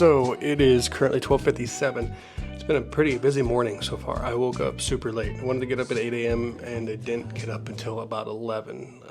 So it is currently 12:57. It's been a pretty busy morning so far. I woke up super late. I wanted to get up at 8 a.m. and I didn't get up until about 11.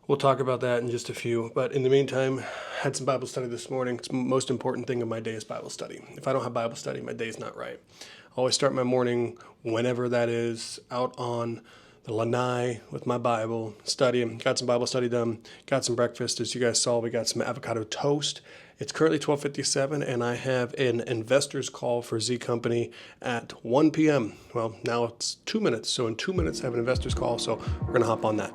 We'll talk about that in just a few. But in the meantime, had some Bible study this morning. It's the most important thing of my day is Bible study. If I don't have Bible study, my day's not right. I always start my morning, whenever that is, out on the lanai with my Bible, studying. Got some Bible study done, got some breakfast. As you guys saw, we got some avocado toast. It's currently 12:57, and I have an investors call for Z Company at 1 p.m. Well, now it's 2 minutes. So in 2 minutes, I have an investors call. So we're going to hop on that.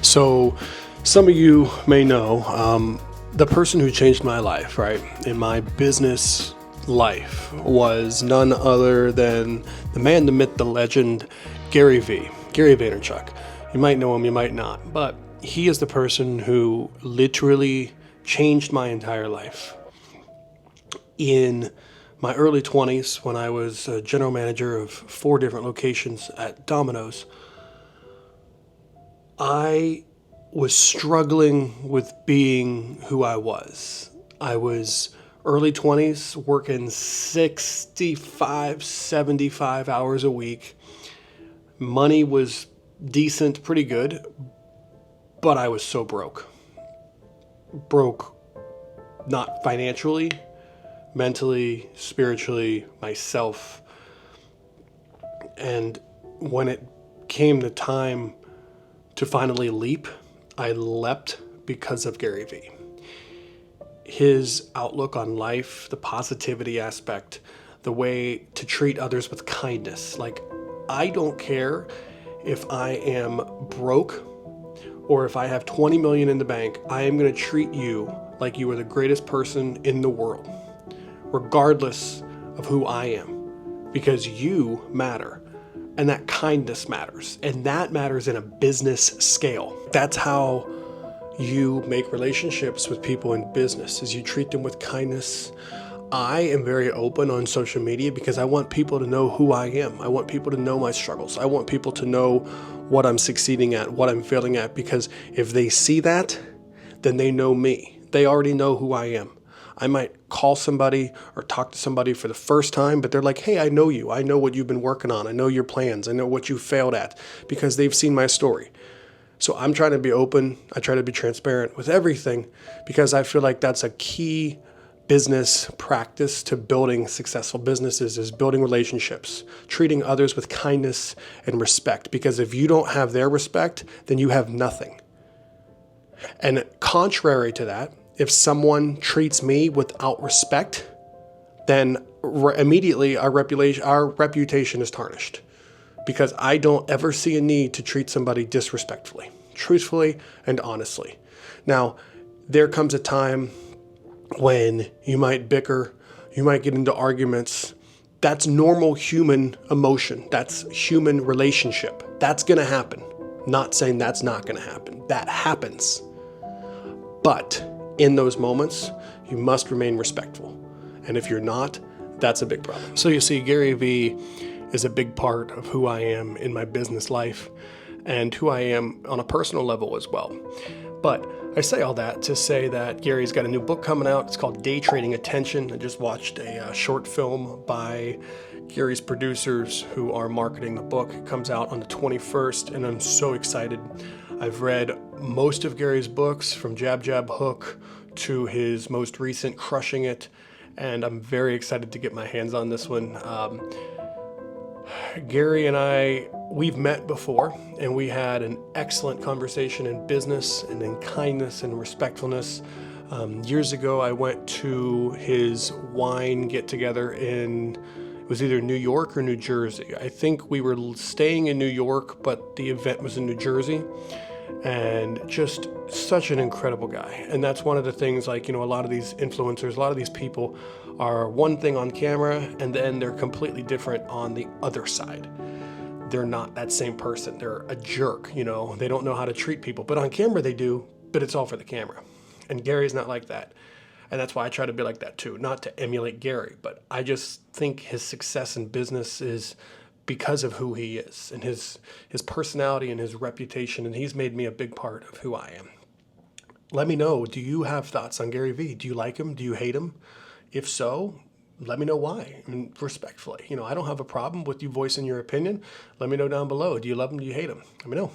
So some of you may know the person who changed my life, right, in my business life was none other than the man, the myth, the legend, Gary Vaynerchuk. You might know him, you might not, but he is the person who literally changed my entire life. In my early 20s, when I was a general manager of 4 different locations at Domino's, I was struggling with being who I was. I was early 20s, working 65, 75 hours a week. Money was decent, pretty good, but I was so broke. Broke, not financially, mentally, spiritually, myself. And when it came to time to finally leap, I leapt because of Gary V. His outlook on life, the positivity aspect, the way to treat others with kindness. Like, I don't care if I am broke or if I have 20 million in the bank, I am going to treat you like you are the greatest person in the world, regardless of who I am, because you matter. And that kindness matters. And that matters in a business scale. That's how you make relationships with people in business, is you treat them with kindness. I am very open on social media because I want people to know who I am. I want people to know my struggles. I want people to know what I'm succeeding at, what I'm failing at, because if they see that, then they know me. They already know who I am. I might call somebody or talk to somebody for the first time, but they're like, hey, I know you. I know what you've been working on. I know your plans. I know what you failed at, because they've seen my story. So I'm trying to be open. I try to be transparent with everything because I feel like that's a key business practice to building successful businesses, is building relationships, treating others with kindness and respect. Because if you don't have their respect, then you have nothing. And contrary to that, if someone treats me without respect, then immediately our reputation is tarnished, because I don't ever see a need to treat somebody disrespectfully, truthfully and honestly. Now, there comes a time when you might bicker, you might get into arguments. That's normal human emotion. That's human relationship. That's going to happen. Not saying that's not going to happen. That happens. But in those moments, you must remain respectful. And if you're not, that's a big problem. So you see, Gary V is a big part of who I am in my business life and who I am on a personal level as well. But I say all that to say that Gary's got a new book coming out. It's called Day Trading Attention. I just watched a short film by Gary's producers who are marketing the book. It comes out on the 21st, and I'm so excited. I've read most of Gary's books, from Jab, Jab, Hook to his most recent Crushing It, and I'm very excited to get my hands on this one. Gary and I, we've met before, and we had an excellent conversation in business and in kindness and respectfulness. Years ago, I went to his wine get-together in, it was either New York or New Jersey. I think we were staying in New York, but the event was in New Jersey. And just such an incredible guy. And that's one of the things, like, you know, a lot of these influencers, a lot of these people are one thing on camera, and then they're completely different on the other side. they're not that same person. They're a jerk, they don't know how to treat people. But on camera they do, but it's all for the camera. And Gary's not like that. And that's why I try to be like that too. Not to emulate Gary, but I just think his success in business is because of who he is and his personality and his reputation. And he's made me a big part of who I am. Let me know, do you have thoughts on Gary Vee? Do you like him? Do you hate him? If so, let me know why. I mean, respectfully. I don't have a problem with you voicing your opinion. Let me know down below. Do you love him? Do you hate him? Let me know.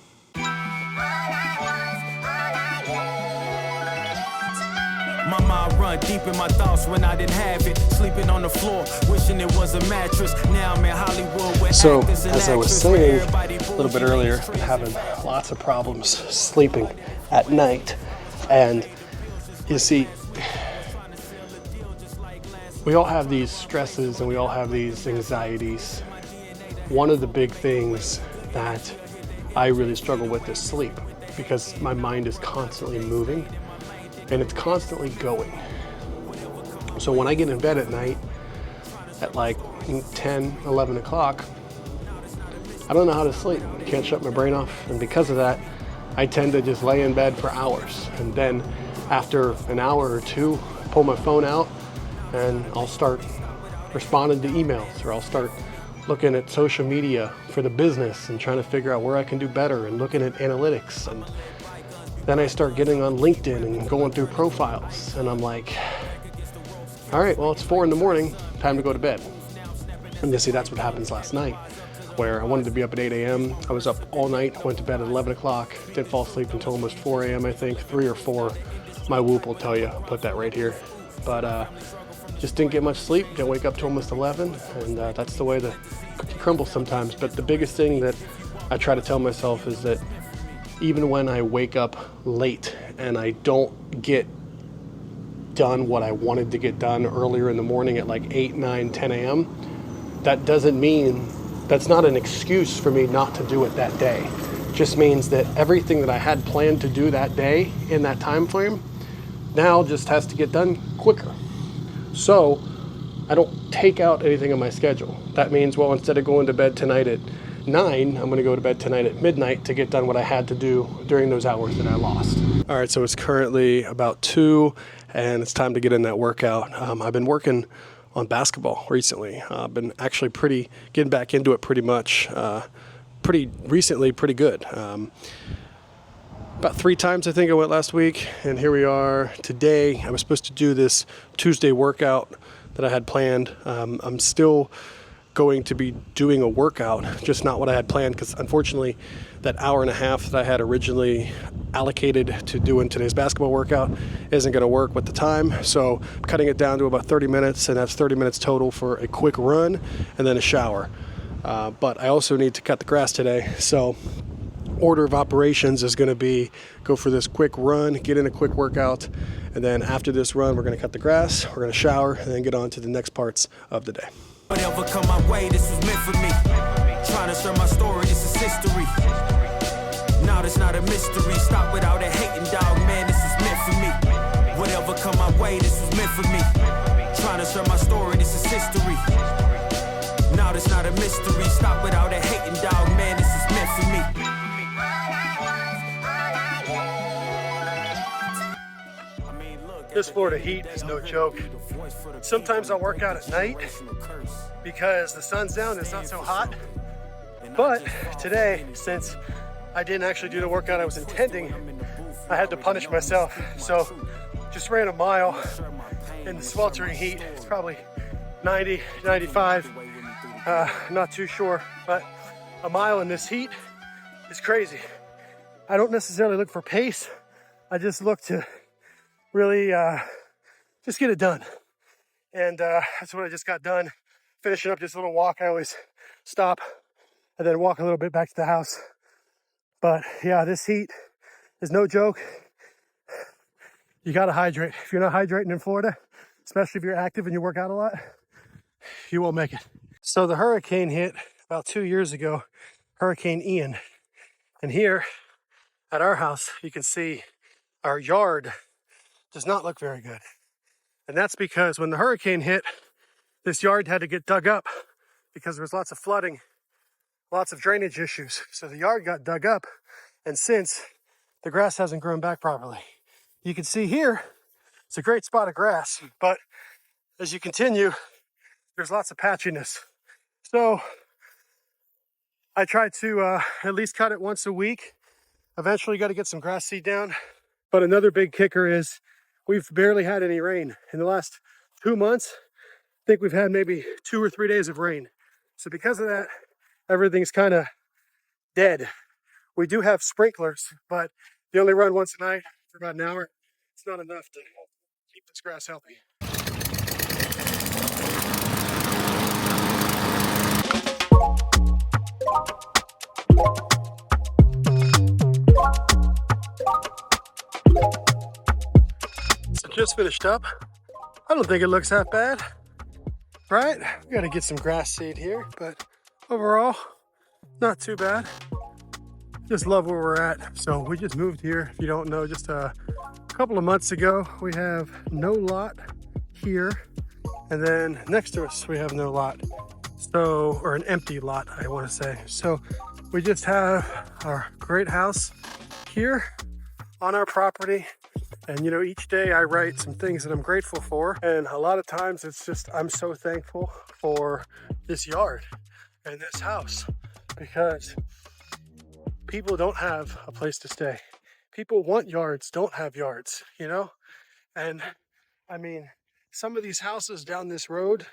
My mind run deep in my thoughts when I didn't have it. Sleeping on the floor, wishing it was a mattress. Now I'm in Hollywood with So, actors and as I was actresses, saying a little bit earlier, I'm having lots of problems sleeping at night. And you see, we all have these stresses and we all have these anxieties. One of the big things that I really struggle with is sleep, because my mind is constantly moving and it's constantly going. So when I get in bed at night at like 10, 11 o'clock, I don't know how to sleep. I can't shut my brain off. And because of that, I tend to just lay in bed for hours. And then after an hour or two, I pull my phone out and I'll start responding to emails, or I'll start looking at social media for the business and trying to figure out where I can do better and looking at analytics. And then I start getting on LinkedIn and going through profiles. And I'm like, all right, well, it's 4 a.m, time to go to bed. And you see, that's what happens last night, where I wanted to be up at 8 a.m. I was up all night, went to bed at 11 o'clock, didn't fall asleep until almost 4 a.m, I think, 3 or 4. My Whoop will tell you, put that right here. But just didn't get much sleep, didn't wake up till almost 11, and that's the way the cookie crumbles sometimes. But the biggest thing that I try to tell myself is that even when I wake up late and I don't get done what I wanted to get done earlier in the morning at like 8, 9, 10 a.m., that doesn't mean, that's not an excuse for me not to do it that day. It just means that everything that I had planned to do that day in that time frame now just has to get done quicker. So I don't take out anything on my schedule. That means, well, instead of going to bed tonight at 9, I'm going to go to bed tonight at midnight to get done what I had to do during those hours that I lost. All right, so it's currently about 2, and it's time to get in that workout. I've been working on basketball recently. I've been actually getting back into it pretty much, pretty recently, pretty good. About 3 times I think I went last week, and here we are today. I was supposed to do this Tuesday workout that I had planned. I'm still going to be doing a workout, just not what I had planned, because unfortunately that hour and a half that I had originally allocated to doing today's basketball workout isn't going to work with the time. So I'm cutting it down to about 30 minutes, and that's 30 minutes total for a quick run and then a shower. But I also need to cut the grass today, so order of operations is going to be go for this quick run, get in a quick workout, and then after this run we're going to cut the grass, we're going to shower, and then get on to the next parts of the day. Whatever come my way, this was meant for me. Trying to share my story, this is history. Now it's not a mystery. Stop without a hating, dog, man, this is meant for me. Whatever come my way, this was meant for me. Trying to share my story, this is history. Now it's not a mystery. Stop without a hating, dog, man, this is meant for me. This Florida heat is no joke. Sometimes I'll work out at night because the sun's down and it's not so hot. But today, since I didn't actually do the workout I was intending, I had to punish myself. So just ran a mile in the sweltering heat. It's probably 90, 95, not too sure, but a mile in this heat is crazy. I don't necessarily look for pace. I just look to really just get it done. And that's what I just got done. Finishing up this little walk. I always stop and then walk a little bit back to the house. But yeah, this heat is no joke. You gotta hydrate. If you're not hydrating in Florida, especially if you're active and you work out a lot, you won't make it. So the hurricane hit about 2 years ago, Hurricane Ian. And here at our house, you can see our yard does not look very good. And that's because when the hurricane hit, this yard had to get dug up because there was lots of flooding lots of drainage issues. So the yard got dug up, and since the grass hasn't grown back properly. You can see here, it's a great spot of grass, but as you continue, there's lots of patchiness. So I try to at least cut it once a week. Eventually got to get some grass seed down. But another big kicker is we've barely had any rain. In the last 2 months, I think we've had maybe 2 or 3 days of rain. So because of that, everything's kind of dead. We do have sprinklers, but they only run once a night for about an hour. It's not enough to keep this grass healthy. So just finished up. I don't think it looks that bad, right? We got to get some grass seed here, but overall, not too bad. Just love where we're at. So we just moved here. If you don't know, just a couple of months ago, we have no lot here. And then next to us, we have no lot. So, or an empty lot, I want to say. So we just have our great house here on our property. And you know, each day I write some things that I'm grateful for. And a lot of times it's just, I'm so thankful for this yard and this house because people don't have a place to stay. People want yards, don't have yards, you know? And I mean, some of these houses down this road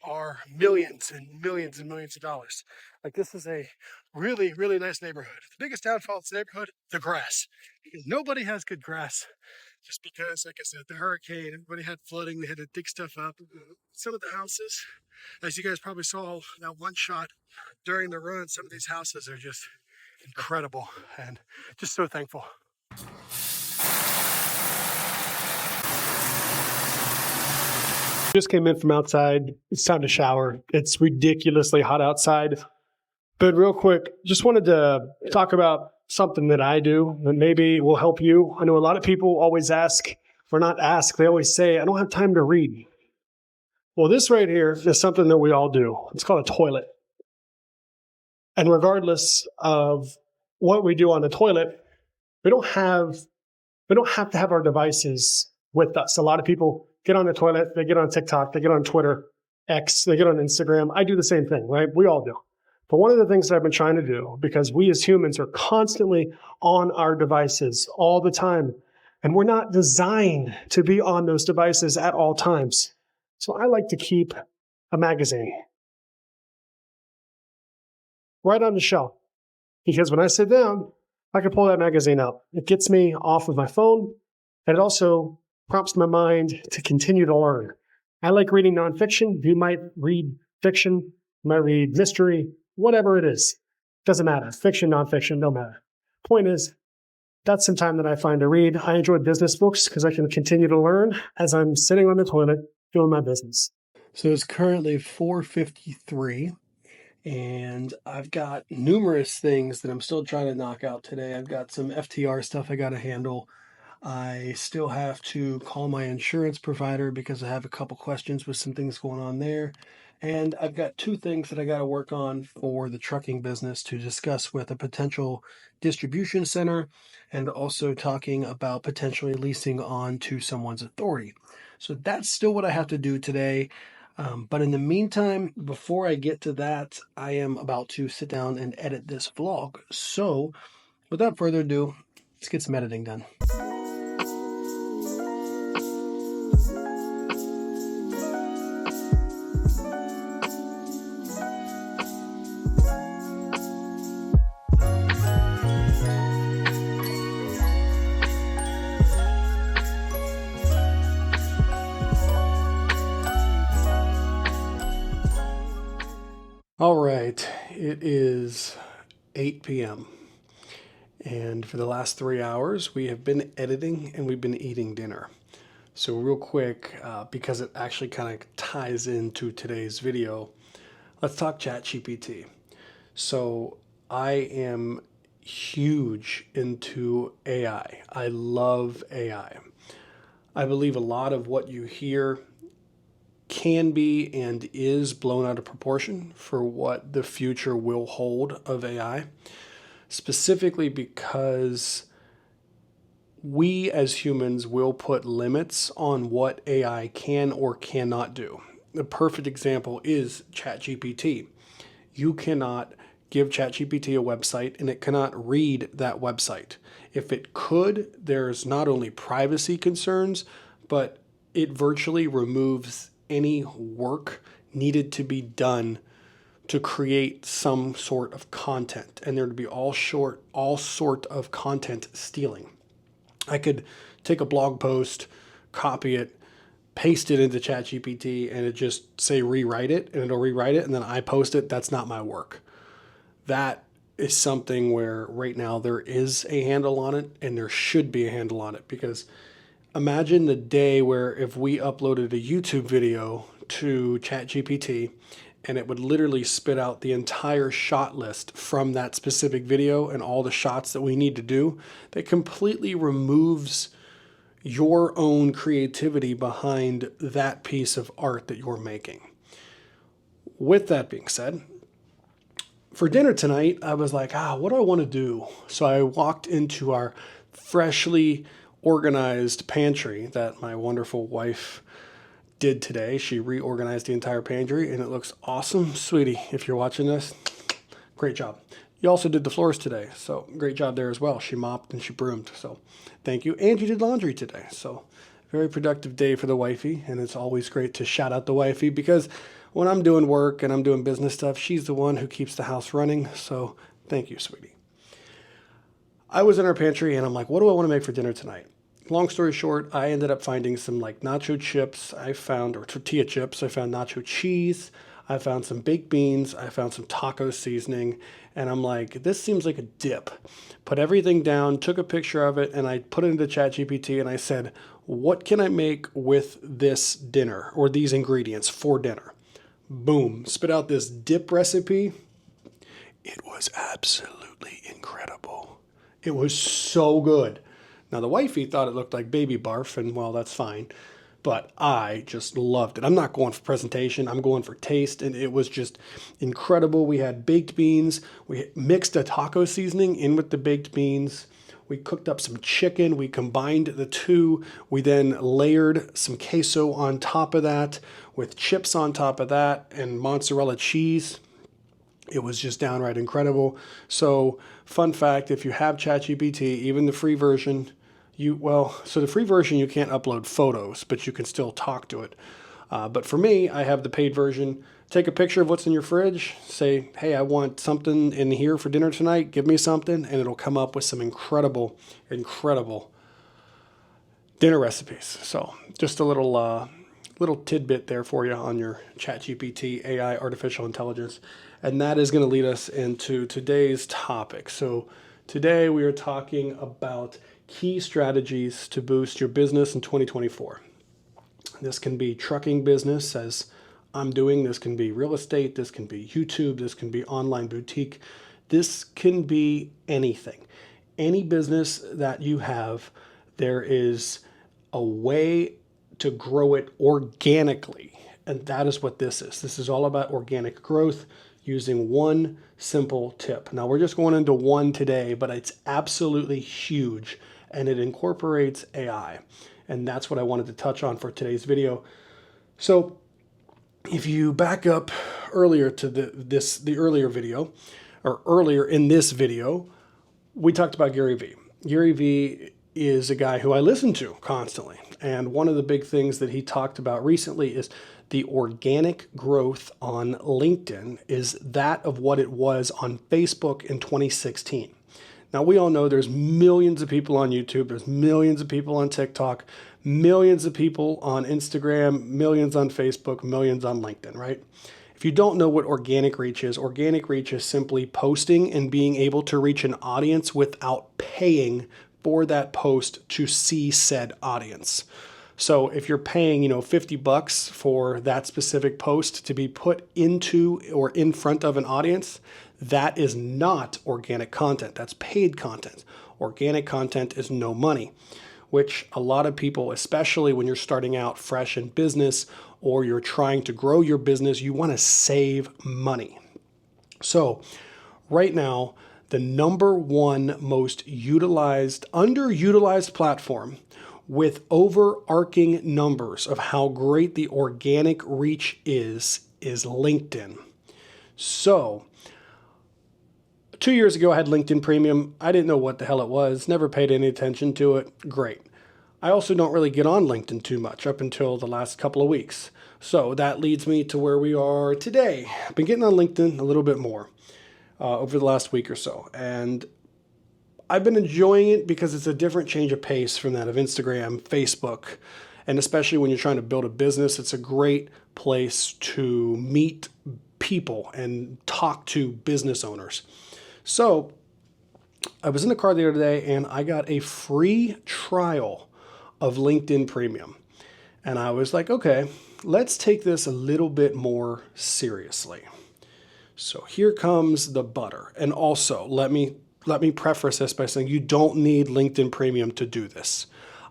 are millions and millions and millions of dollars. Like this is a really, really nice neighborhood. The biggest downfall of this neighborhood, the grass. Because nobody has good grass. Just because, like I said, the hurricane, everybody had flooding, they had to dig stuff up. Some of the houses, as you guys probably saw that one shot during the run, some of these houses are just incredible and just so thankful. Just came in from outside. It's time to shower. It's ridiculously hot outside. But real quick, just wanted to talk about something that I do that maybe will help you. I know a lot of people always ask, or not ask, they always say, I don't have time to read. Well, this right here is something that we all do. It's called a toilet. And regardless of what we do on the toilet, we don't have to have our devices with us. A lot of people get on the toilet, they get on TikTok, they get on Twitter, X, they get on Instagram. I do the same thing, right? We all do. But one of the things that I've been trying to do, because we as humans are constantly on our devices all the time, and we're not designed to be on those devices at all times. So I like to keep a magazine right on the shelf, because when I sit down, I can pull that magazine out. It gets me off of my phone, and it also prompts my mind to continue to learn. I like reading nonfiction. You might read fiction, you might read mystery, whatever it is. Doesn't matter. Fiction, nonfiction, don't matter. Point is, that's some time that I find to read. I enjoy business books because I can continue to learn as I'm sitting on the toilet doing my business. So it's currently 4:53. And I've got numerous things that I'm still trying to knock out today. I've got some FTR stuff I got to handle. I still have to call my insurance provider because I have a couple questions with some things going on there. And I've got 2 things that I got to work on for the trucking business to discuss with a potential distribution center and also talking about potentially leasing on to someone's authority. So that's still what I have to do today. But in the meantime, before I get to that, I am about to sit down and edit this vlog. So without further ado, let's get some editing done. All right, it is 8 p.m. And for the last 3 hours, we have been editing and we've been eating dinner. So real quick, because it actually kind of ties into today's video, let's talk ChatGPT. So I am huge into AI. I love AI. I believe a lot of what you hear can be and is blown out of proportion for what the future will hold of AI, specifically because we as humans will put limits on what AI can or cannot do. The perfect example is ChatGPT. You cannot give ChatGPT a website and it cannot read that website. If it could, there's not only privacy concerns, but it virtually removes any work needed to be done to create some sort of content, and there would be all sort of content stealing. I could take a blog post, copy it, paste it into ChatGPT, and it just say rewrite it, and it'll rewrite it, and then I post it. That's not my work. That is something where right now there is a handle on it, and there should be a handle on it, because imagine the day where if we uploaded a YouTube video to ChatGPT and it would literally spit out the entire shot list from that specific video and all the shots that we need to do, that completely removes your own creativity behind that piece of art that you're making. With that being said, for dinner tonight, I was like, what do I want to do? So I walked into our freshly organized pantry that my wonderful wife did today. She reorganized the entire pantry and it looks awesome. Sweetie, if you're watching this, great job. You also did the floors today, so great job there as well. She mopped and she broomed, so thank you. And you did laundry today, so very productive day for the wifey, and it's always great to shout out the wifey because when I'm doing work and I'm doing business stuff, she's the one who keeps the house running, so thank you, sweetie. I was in our pantry and I'm like, what do I want to make for dinner tonight? Long story short, I ended up finding some like nacho chips or tortilla chips. I found nacho cheese. I found some baked beans. I found some taco seasoning. And I'm like, this seems like a dip. Put everything down, took a picture of it, and I put it into ChatGPT and I said, what can I make with this dinner or these ingredients for dinner? Boom, spit out this dip recipe. It was absolutely incredible. It was so good. Now, the wifey thought it looked like baby barf, and well, that's fine. But I just loved it. I'm not going for presentation. I'm going for taste, and it was just incredible. We had baked beans. We mixed a taco seasoning in with the baked beans. We cooked up some chicken. We combined the two. We then layered some queso on top of that with chips on top of that and mozzarella cheese. It was just downright incredible. So, fun fact, if you have ChatGPT, even the free version, the free version you can't upload photos, but you can still talk to it. But for me, I have the paid version. Take a picture of what's in your fridge. Say, hey, I want something in here for dinner tonight. Give me something, and it'll come up with some incredible, incredible dinner recipes. So, just a little tidbit there for you on your ChatGPT AI artificial intelligence. And that is going to lead us into today's topic. So today we are talking about key strategies to boost your business in 2024. This can be trucking business, as I'm doing. This can be real estate. This can be YouTube. This can be online boutique. This can be anything. Any business that you have, there is a way to grow it organically. And that is what this is. This is all about organic growth using one simple tip. Now, we're just going into one today, but it's absolutely huge, and it incorporates AI. And that's what I wanted to touch on for today's video. So if you back up earlier to the earlier video, or earlier in this video, we talked about Gary Vee. Gary Vee is a guy who I listen to constantly. And one of the big things that he talked about recently is the organic growth on LinkedIn is that of what it was on Facebook in 2016. Now, we all know there's millions of people on YouTube, there's millions of people on TikTok, millions of people on Instagram, millions on Facebook, millions on LinkedIn, right? If you don't know what organic reach is simply posting and being able to reach an audience without paying for that post to see said audience. So if you're paying, $50 for that specific post to be put into or in front of an audience, that is not organic content. That's paid content. Organic content is no money, which a lot of people, especially when you're starting out fresh in business or you're trying to grow your business, you want to save money. So right now, the number one most underutilized platform with overarching numbers of how great the organic reach is LinkedIn. So 2 years ago, I had LinkedIn Premium. I didn't know what the hell it was, never paid any attention to it. Great. I also don't really get on LinkedIn too much up until the last couple of weeks. So that leads me to where we are today. I've been getting on LinkedIn a little bit more over the last week or so. And I've been enjoying it because it's a different change of pace from that of Instagram, Facebook, and especially when you're trying to build a business, it's a great place to meet people and talk to business owners. So I was in the car the other day and I got a free trial of LinkedIn Premium. And I was like, okay, let's take this a little bit more seriously. So here comes the butter. And also, let me preface this by saying you don't need LinkedIn Premium to do this.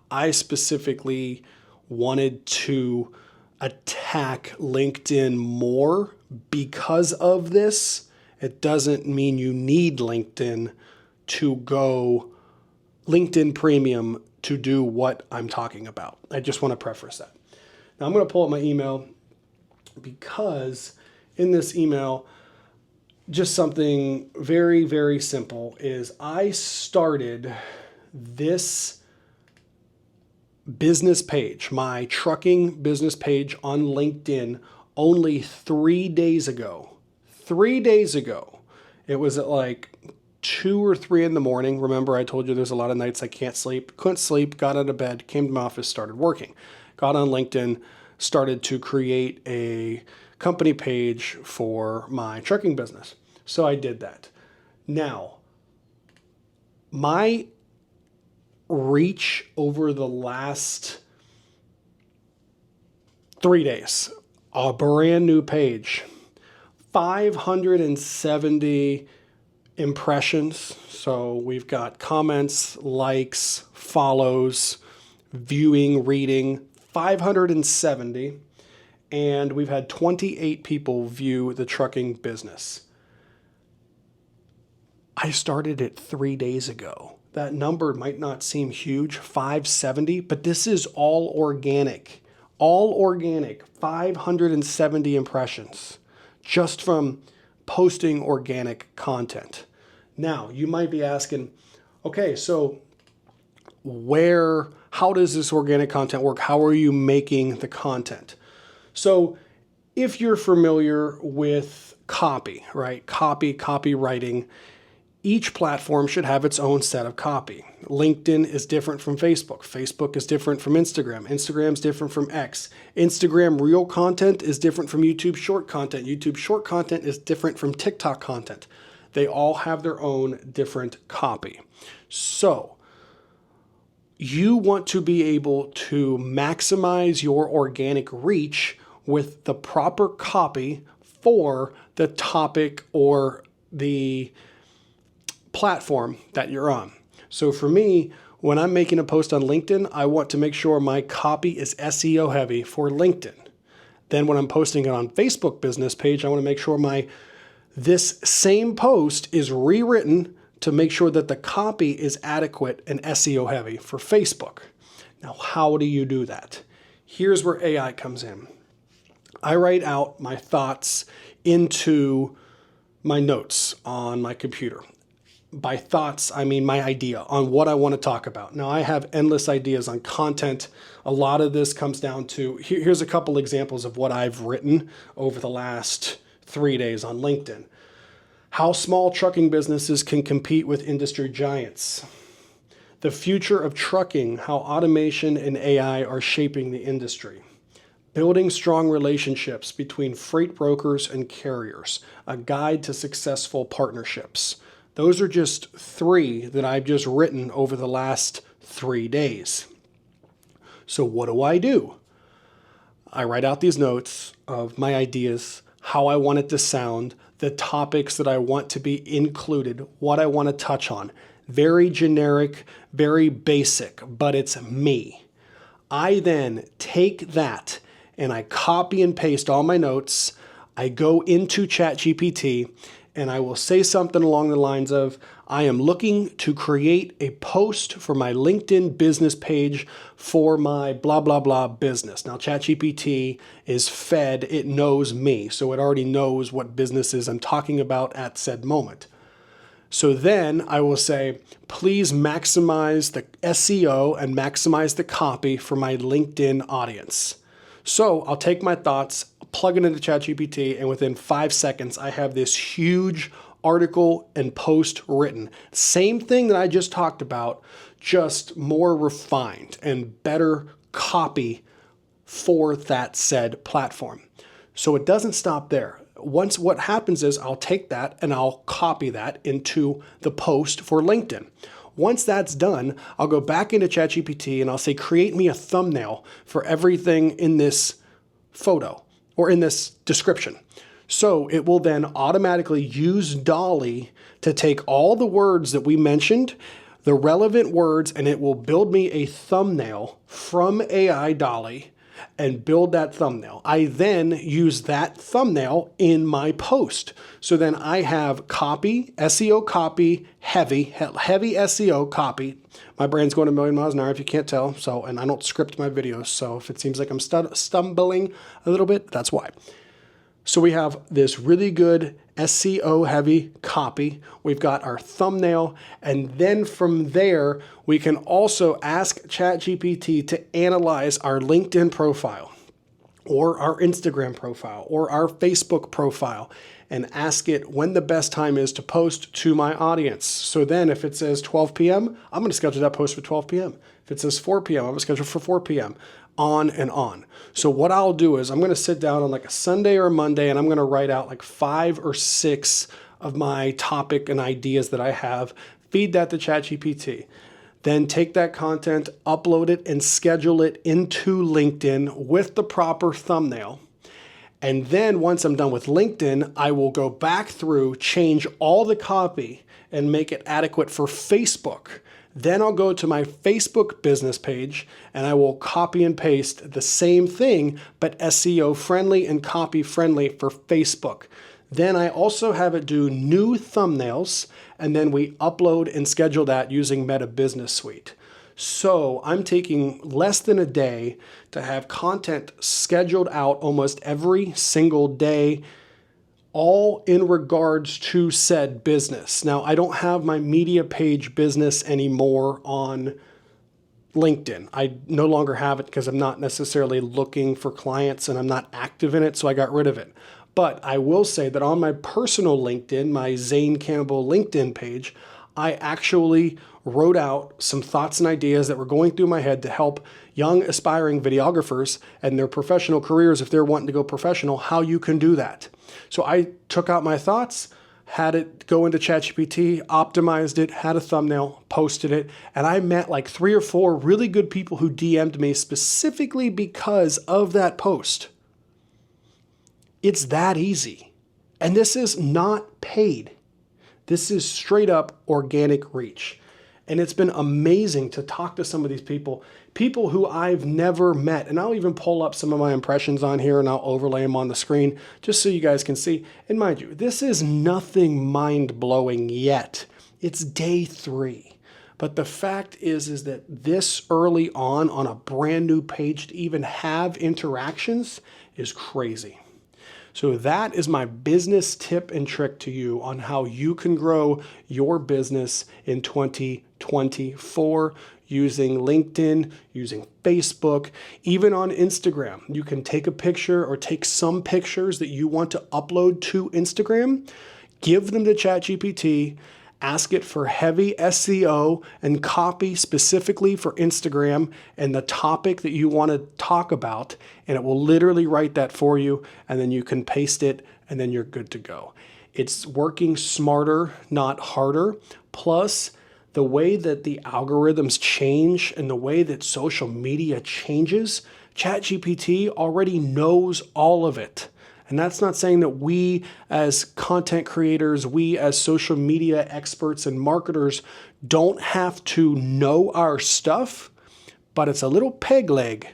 I specifically wanted to attack LinkedIn more because of this. It doesn't mean you need LinkedIn to go LinkedIn Premium to do what I'm talking about. I just want to preface that. Now I'm going to pull up my email because in this email, just something very, very simple is I started this business page, my trucking business page on LinkedIn only 3 days ago. 3 days ago. It was at like 2 or 3 in the morning. Remember, I told you there's a lot of nights I can't sleep. Couldn't sleep, got out of bed, came to my office, started working. Got on LinkedIn, started to create a company page for my trucking business. So I did that. Now, my reach over the last 3 days, a brand new page, 570 impressions. So we've got comments, likes, follows, viewing, reading, 570. And we've had 28 people view the trucking business. I started it 3 days ago. That number might not seem huge, 570, but this is all organic. All organic, 570 impressions just from posting organic content. Now, you might be asking, okay, so how does this organic content work? How are you making the content? So if you're familiar with copy, right? Copywriting, each platform should have its own set of copy. LinkedIn is different from Facebook. Facebook is different from Instagram. Instagram is different from X. Instagram Reel content is different from YouTube Short content. YouTube Short content is different from TikTok content. They all have their own different copy. So you want to be able to maximize your organic reach with the proper copy for the topic or the platform that you're on. So for me, when I'm making a post on LinkedIn, I want to make sure my copy is SEO heavy for LinkedIn. Then when I'm posting it on Facebook business page, I want to make sure this same post is rewritten to make sure that the copy is adequate and SEO heavy for Facebook. Now, how do you do that? Here's where AI comes in. I write out my thoughts into my notes on my computer. By thoughts, I mean my idea on what I want to talk about. Now, I have endless ideas on content. A lot of this comes down to, here's a couple examples of what I've written over the last 3 days on LinkedIn. How small trucking businesses can compete with industry giants. The future of trucking, how automation and AI are shaping the industry. Building strong relationships between freight brokers and carriers, a guide to successful partnerships. Those are just 3 that I've just written over the last 3 days. So what do? I write out these notes of my ideas, how I want it to sound, the topics that I want to be included, what I want to touch on. Very generic, very basic, but it's me. I then take that and I copy and paste all my notes. I go into ChatGPT and I will say something along the lines of, I am looking to create a post for my LinkedIn business page for my blah, blah, blah business. Now, ChatGPT is fed, it knows me, so it already knows what businesses I'm talking about at said moment. So then I will say, please maximize the SEO and maximize the copy for my LinkedIn audience. So I'll take my thoughts, plug it into ChatGPT, and within 5 seconds, I have this huge article and post written. Same thing that I just talked about, just more refined and better copy for that said platform. So it doesn't stop there. Once what happens is I'll take that and I'll copy that into the post for LinkedIn. Once that's done, I'll go back into ChatGPT and I'll say, create me a thumbnail for everything in this photo or in this description. So it will then automatically use Dolly to take all the words that we mentioned, the relevant words, and it will build me a thumbnail from AI Dolly and build that thumbnail. I then use that thumbnail in my post. So then I have copy, SEO copy, heavy SEO copy. My brain's going a million miles an hour if you can't tell. So, and I don't script my videos. So if it seems like I'm stumbling a little bit, that's why. So we have this really good SEO heavy copy. We've got our thumbnail. And then from there, we can also ask ChatGPT to analyze our LinkedIn profile or our Instagram profile or our Facebook profile and ask it when the best time is to post to my audience. So then if it says 12 p.m., I'm going to schedule that post for 12 p.m. If it says 4 p.m., I'm going to schedule for 4 p.m. On and on. So what I'll do is I'm going to sit down on like a Sunday or a Monday and I'm going to write out like 5 or 6 of my topic and ideas that I have, feed that to ChatGPT. Then take that content, upload it, and schedule it into LinkedIn with the proper thumbnail. And then once I'm done with LinkedIn, I will go back through, change all the copy, and make it adequate for Facebook. Then I'll go to my Facebook business page and I will copy and paste the same thing, but SEO friendly and copy friendly for Facebook. Then I also have it do new thumbnails, and then we upload and schedule that using Meta Business Suite. So I'm taking less than a day to have content scheduled out almost every single day, all in regards to said business. Now, I don't have my media page business anymore on LinkedIn. I no longer have it because I'm not necessarily looking for clients and I'm not active in it, so I got rid of it. But I will say that on my personal LinkedIn, my Zane Campbell LinkedIn page, I actually wrote out some thoughts and ideas that were going through my head to help young aspiring videographers and their professional careers, if they're wanting to go professional, how you can do that. So I took out my thoughts, had it go into ChatGPT, optimized it, had a thumbnail, posted it, and I met like 3 or 4 really good people who DM'd me specifically because of that post. It's that easy. And this is not paid. This is straight up organic reach. And it's been amazing to talk to some of these people who I've never met. And I'll even pull up some of my impressions on here and I'll overlay them on the screen just so you guys can see. And mind you, this is nothing mind-blowing yet. It's day 3. But the fact is that this early on a brand new page to even have interactions is crazy. So that is my business tip and trick to you on how you can grow your business in 2024 using LinkedIn, using Facebook, even on Instagram. You can take a picture or take some pictures that you want to upload to Instagram, give them to ChatGPT, ask it for heavy SEO and copy specifically for Instagram and the topic that you want to talk about, and it will literally write that for you, and then you can paste it, and then you're good to go. It's working smarter, not harder. Plus, the way that the algorithms change and the way that social media changes, ChatGPT already knows all of it. And that's not saying that we as content creators, we as social media experts and marketers don't have to know our stuff, but it's a little peg leg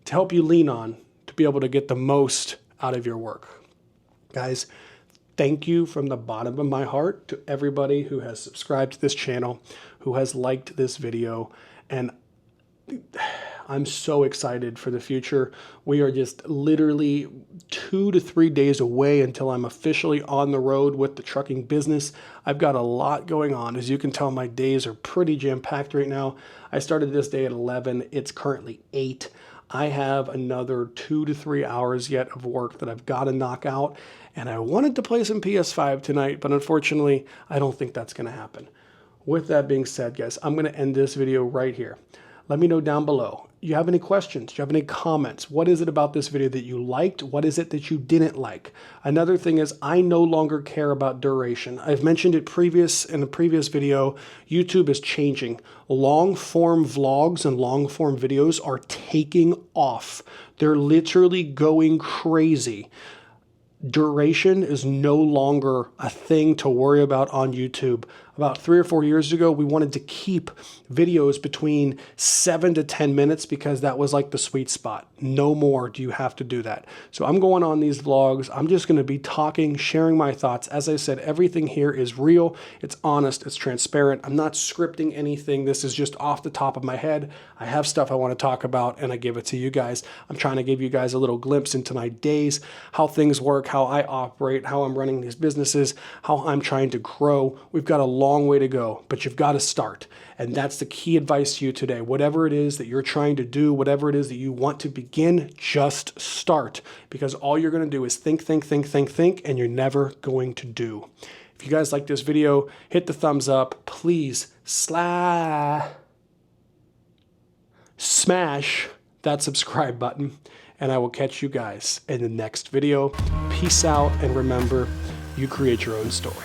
to help you lean on to be able to get the most out of your work. Guys, thank you from the bottom of my heart to everybody who has subscribed to this channel, who has liked this video, and I'm so excited for the future. We are just literally 2 to 3 days away until I'm officially on the road with the trucking business. I've got a lot going on. As you can tell, my days are pretty jam-packed right now. I started this day at 11. It's currently 8. I have another 2 to 3 hours yet of work that I've got to knock out. And I wanted to play some PS5 tonight, but unfortunately, I don't think that's going to happen. With that being said, guys, I'm going to end this video right here. Let me know down below. You have any questions? Do you have any comments? What is it about this video that you liked? What is it that you didn't like? Another thing is I no longer care about duration. I've mentioned it in the previous video. YouTube is changing. Long form vlogs and long form videos are taking off. They're literally going crazy. Duration is no longer a thing to worry about on YouTube. About 3 or 4 years ago, we wanted to keep videos between 7 to 10 minutes because that was like the sweet spot. No more do you have to do that. So I'm going on these vlogs. I'm just going to be talking, sharing my thoughts. As I said, everything here is real. It's honest. It's transparent. I'm not scripting anything. This is just off the top of my head. I have stuff I want to talk about and I give it to you guys. I'm trying to give you guys a little glimpse into my days, how things work, how I operate, how I'm running these businesses, how I'm trying to grow. We've got a long way to go, but you've got to start. And that's the key advice to you today. Whatever it is that you're trying to do, whatever it is that you want to begin, just start. Because all you're going to do is think, and you're never going to do. If you guys like this video, hit the thumbs up. Please smash that subscribe button. And I will catch you guys in the next video. Peace out, and remember, you create your own story.